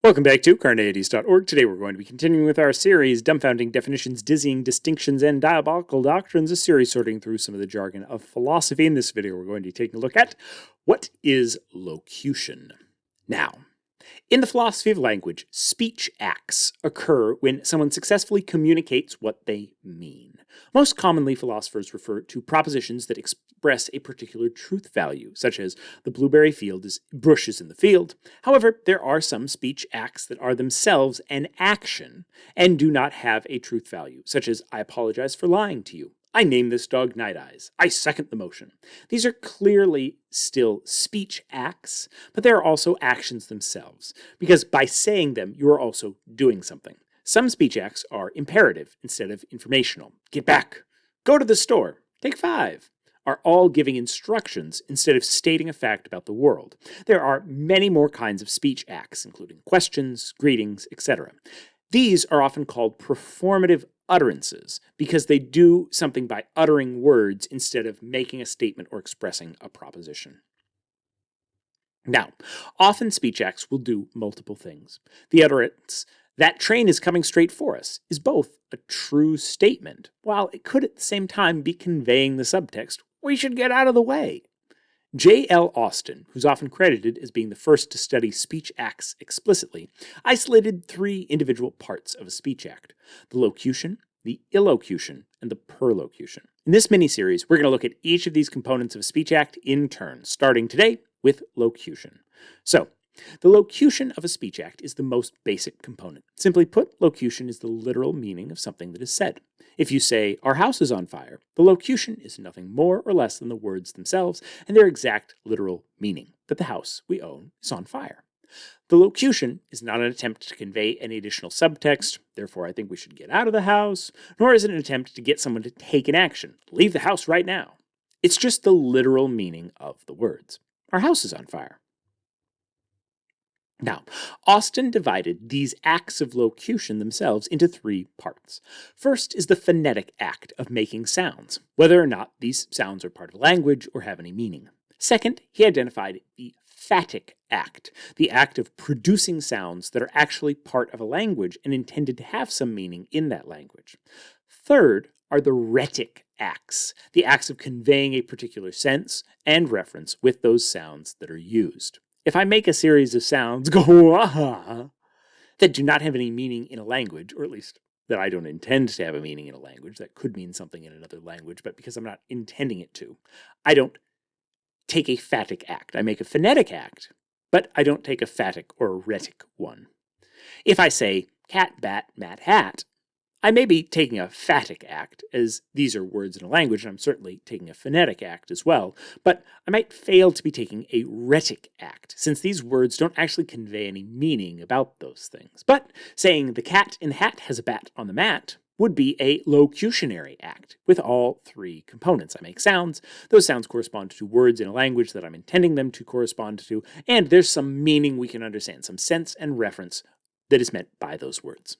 Welcome back to Carneades.org. Today we're going to be continuing with our series, Dumbfounding Definitions, Dizzying Distinctions, and Diabolical Doctrines, a series sorting through some of the jargon of philosophy. In this video, we're going to be taking a look at what is locution. Now, in the philosophy of language, speech acts occur when someone successfully communicates what they mean. Most commonly, philosophers refer to propositions that express a particular truth value, such as the blueberry bush is in the field. However, there are some speech acts that are themselves an action and do not have a truth value, such as I apologize for lying to you. I name this dog Night Eyes. I second the motion. These are clearly still speech acts, but they are also actions themselves, because by saying them, you are also doing something. Some speech acts are imperative instead of informational. Get back. Go to the store. Take 5. Are all giving instructions instead of stating a fact about the world. There are many more kinds of speech acts, including questions, greetings, etc. These are often called performative utterances because they do something by uttering words instead of making a statement or expressing a proposition. Now, often speech acts will do multiple things. The utterance, "That train is coming straight for us," is both a true statement, while it could at the same time be conveying the subtext, "We should get out of the way." J.L. Austin, who's often credited as being the first to study speech acts explicitly, isolated 3 individual parts of a speech act: the locution, the illocution, and the perlocution. In this mini-series, we're going to look at each of these components of a speech act in turn, starting today with locution. So, the locution of a speech act is the most basic component. Simply put, locution is the literal meaning of something that is said. If you say, "Our house is on fire," the locution is nothing more or less than the words themselves and their exact literal meaning, that the house we own is on fire. The locution is not an attempt to convey any additional subtext, therefore I think we should get out of the house, nor is it an attempt to get someone to take an action, leave the house right now. It's just the literal meaning of the words. Our house is on fire. Now, Austin divided these acts of locution themselves into 3 parts. First is the phonetic act of making sounds, whether or not these sounds are part of language or have any meaning. Second, he identified the Phatic act, the act of producing sounds that are actually part of a language and intended to have some meaning in that language. Third are the Rhetic acts, the acts of conveying a particular sense and reference with those sounds that are used. If I make a series of sounds, go ah, that do not have any meaning in a language, or at least that I don't intend to have a meaning in a language, that could mean something in another language, but because I'm not intending it to, I don't take a Phatic act. I make a phonetic act, but I don't take a Phatic or a Rhetic one. If I say cat, bat, mat, hat, I may be taking a Phatic act, as these are words in a language, and I'm certainly taking a phonetic act as well, but I might fail to be taking a Rhetic act, since these words don't actually convey any meaning about those things. But saying the cat in the hat has a bat on the mat would be a locutionary act, with all 3 components. I make sounds, those sounds correspond to words in a language that I'm intending them to correspond to, and there's some meaning we can understand, some sense and reference that is meant by those words.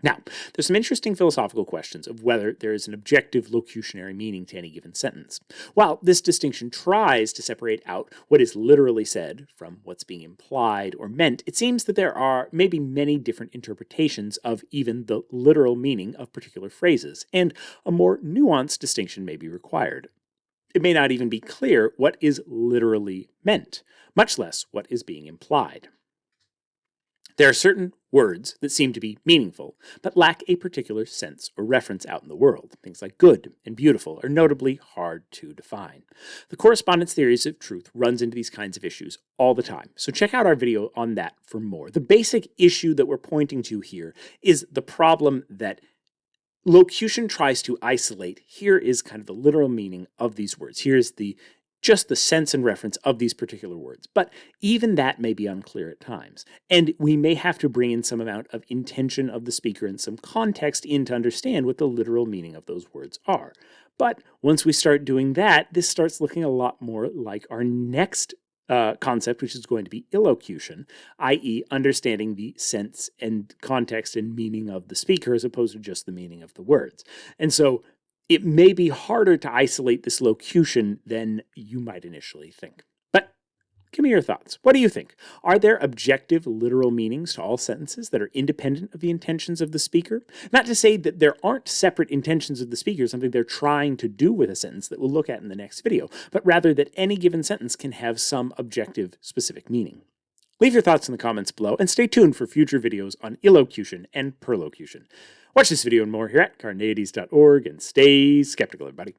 Now, there's some interesting philosophical questions of whether there is an objective locutionary meaning to any given sentence. While this distinction tries to separate out what is literally said from what's being implied or meant, it seems that there are maybe many different interpretations of even the literal meaning of particular phrases, and a more nuanced distinction may be required. It may not even be clear what is literally meant, much less what is being implied. There are certain words that seem to be meaningful, but lack a particular sense or reference out in the world. Things like good and beautiful are notably hard to define. The correspondence theories of truth runs into these kinds of issues all the time, so check out our video on that for more. The basic issue that we're pointing to here is the problem that locution tries to isolate. Here is kind of the literal meaning of these words. Here's just the sense and reference of these particular words. But even that may be unclear at times, and we may have to bring in some amount of intention of the speaker and some context in to understand what the literal meaning of those words are. But once we start doing that, this starts looking a lot more like our next concept, which is going to be illocution, i.e. understanding the sense and context and meaning of the speaker as opposed to just the meaning of the words. And so it may be harder to isolate this locution than you might initially think. But Give me your thoughts. What do you think? Are there objective, literal meanings to all sentences that are independent of the intentions of the speaker? Not to say that there aren't separate intentions of the speaker, something they're trying to do with a sentence that we'll look at in the next video, but rather that any given sentence can have some objective, specific meaning. Leave your thoughts in the comments below, and stay tuned for future videos on illocution and perlocution. Watch this video and more here at Carneades.org, and stay skeptical, everybody.